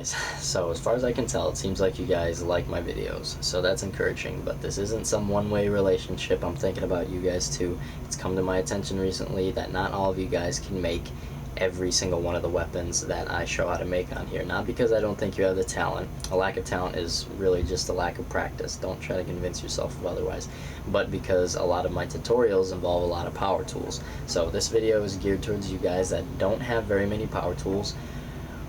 guys. So as far as I can tell, it seems like you guys like my videos, so that's encouraging, but this isn't some one-way relationship. I'm thinking about you guys too. It's come to my attention recently that not all of you guys can make every single one of the weapons that I show how to make on here. Not because I don't think you have the talent. A lack of talent is really just a lack of practice. Don't try to convince yourself of otherwise. But because a lot of my tutorials involve a lot of power tools. So this video is geared towards you guys that don't have very many power tools,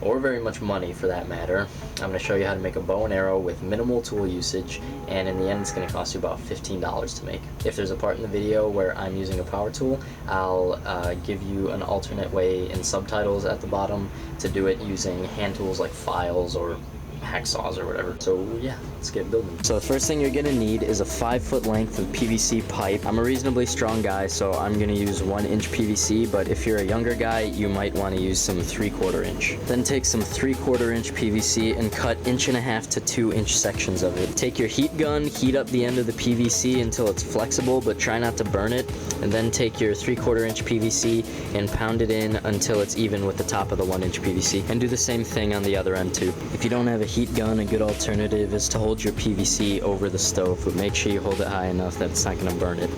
or very much money for that matter. I'm going to show you how to make a bow and arrow with minimal tool usage, and in the end it's going to cost you about $15 to make. If there's a part in the video where I'm using a power tool, I'll give you an alternate way in subtitles at the bottom to do it using hand tools like files or hacksaws or whatever. So yeah, let's get building. So the first thing you're gonna need is a 5-foot length of PVC pipe. I'm a reasonably strong guy, so I'm gonna use 1-inch PVC, but if you're a younger guy, you might want to use some 3/4 inch. Then take some 3/4 inch PVC and cut 1.5 to 2-inch sections of it. Take your heat gun, heat up the end of the PVC until it's flexible, but try not to burn it, and then take your 3/4 inch PVC and pound it in until it's even with the top of the 1-inch PVC. And do the same thing on the other end too. If you don't have a heat gun, a good alternative is to hold your PVC over the stove, but make sure you hold it high enough that it's not going to burn it.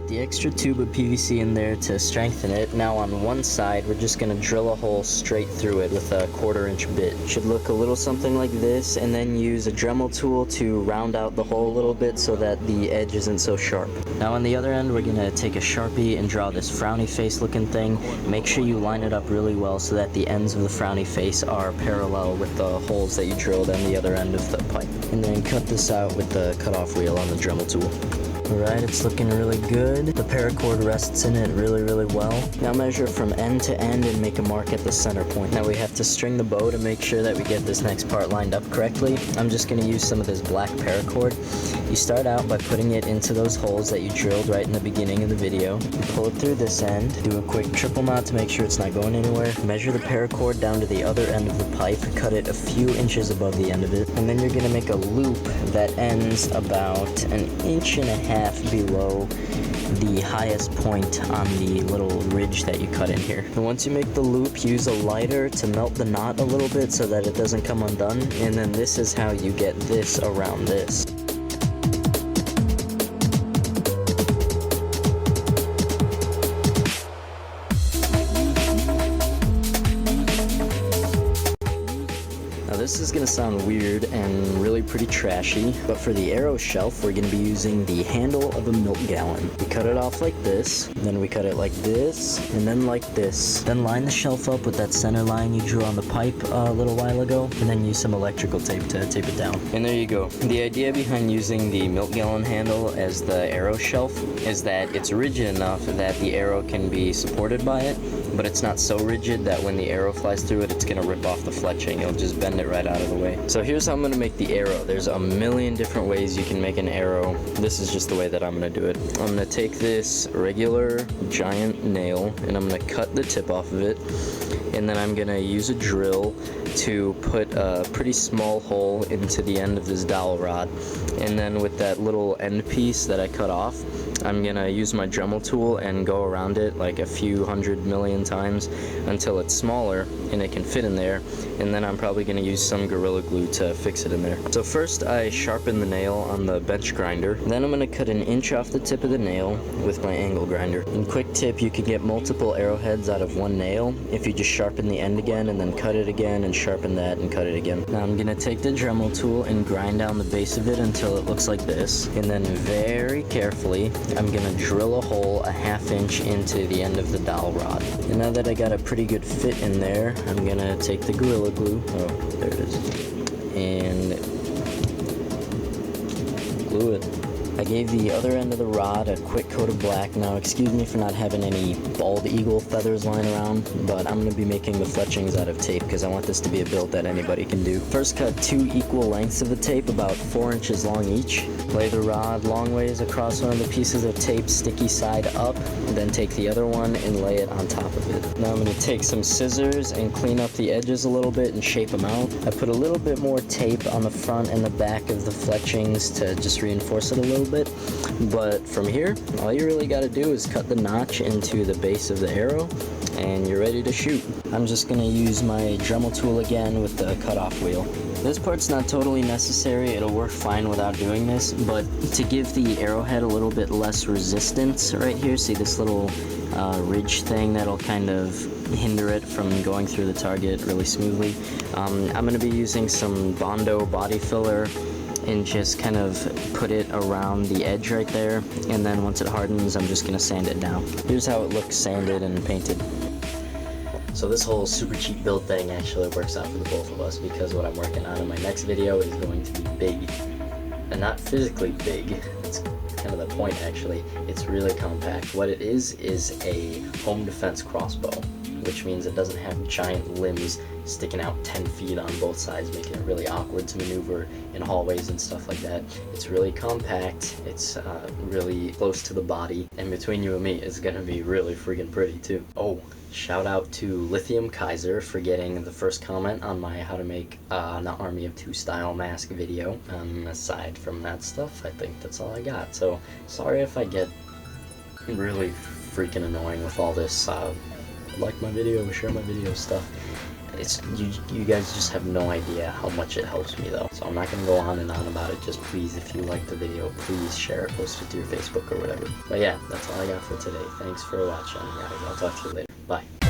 The extra tube of PVC in there to strengthen it. Now on one side we're just going to drill a hole straight through it with a 1/4 inch bit. Should look a little something like this, and then use a Dremel tool to round out the hole a little bit so that the edge isn't so sharp. Now on the other end we're going to take a Sharpie and draw this frowny face looking thing. Make sure you line it up really well so that the ends of the frowny face are parallel with the holes that you drilled on the other end of the pipe. And then cut this out with the cutoff wheel on the Dremel tool. Alright, it's looking really good. The paracord rests in it really well. Now measure from end to end and make a mark at the center point. Now we have to string the bow to make sure that we get this next part lined up correctly. I'm just going to use some of this black paracord. You start out by putting it into those holes that you drilled right in the beginning of the video. You pull it through this end, do a quick triple knot to make sure it's not going anywhere. Measure the paracord down to the other end of the pipe, cut it a few inches above the end of it, and then you're going to make a loop that ends about 1.5 inches below the highest point on the little ridge that you cut in here. And once you make the loop, use a lighter to melt the knot a little bit so that it doesn't come undone, and then this is how you get this around this. This is going to sound weird and really pretty trashy, but for the arrow shelf, we're going to be using the handle of a milk gallon. We cut it off like this, then we cut it like this, and then like this. Then line the shelf up with that center line you drew on the pipe a little while ago, and then use some electrical tape to tape it down. And there you go. The idea behind using the milk gallon handle as the arrow shelf is that it's rigid enough that the arrow can be supported by it, but it's not so rigid that when the arrow flies through it, it's going to rip off the fletching. It'll just bend it right out of the way. So here's how I'm going to make the arrow. There's a million different ways you can make an arrow. This is just the way that I'm going to do it. I'm going to take this regular giant nail and I'm going to cut the tip off of it, and then I'm going to use a drill to put a pretty small hole into the end of this dowel rod, and then with that little end piece that I cut off, I'm gonna use my Dremel tool and go around it like a few 100 million times until it's smaller and it can fit in there, and then I'm probably gonna use some Gorilla Glue to fix it in there. So first I sharpen the nail on the bench grinder, then I'm gonna cut 1 inch off the tip of the nail with my angle grinder. And quick tip, you can get multiple arrowheads out of one nail if you just sharpen the end again and then cut it again and sharpen that and cut it again. Now I'm gonna take the Dremel tool and grind down the base of it until it looks like this, and then very carefully I'm gonna drill a hole 1/2 inch into the end of the dowel rod. And now that I got a pretty good fit in there, I'm gonna take the Gorilla Glue, oh there it is, and glue it. I gave the other end of the rod a quick coat of black. Now, excuse me for not having any bald eagle feathers lying around, but I'm going to be making the fletchings out of tape because I want this to be a build that anybody can do. First, cut 2 equal lengths of the tape, about 4 inches long each. Lay the rod long ways across one of the pieces of tape, sticky side up, and then take the other one and lay it on top of it. Now I'm going to take some scissors and clean up the edges a little bit and shape them out. I put a little bit more tape on the front and the back of the fletchings to just reinforce it a little bit. But from here, all you really got to do is cut the notch into the base of the arrow and you're ready to shoot. I'm just going to use my Dremel tool again with the cutoff wheel. This part's not totally necessary, it'll work fine without doing this, but to give the arrowhead a little bit less resistance right here, see this little ridge thing that'll kind of hinder it from going through the target really smoothly. I'm going to be using some Bondo body filler and just kind of put it around the edge right there, and then once it hardens I'm just going to sand it down. Here's how it looks sanded and painted. So this whole super cheap build thing actually works out for the both of us, because what I'm working on in my next video is going to be big. And not physically big, it's kind of the point actually. It's really compact. What it is a home defense crossbow, which means it doesn't have giant limbs sticking out 10 feet on both sides, making it really awkward to maneuver in hallways and stuff like that. It's really compact, it's really close to the body, and between you and me, it's gonna be really freaking pretty too. Oh, shout out to Lithium Kaiser for getting the first comment on my how to make an Army of Two style mask video. Aside from that stuff, I think that's all I got. So sorry if I get really freaking annoying with all this like my video, share my video stuff. It's you guys just have no idea how much it helps me though. So I'm not gonna go on and on about it. Just please, if you like the video, please share it, post it to your Facebook or whatever. But yeah, that's all I got for today. Thanks for watching, guys. I'll talk to you later. Bye.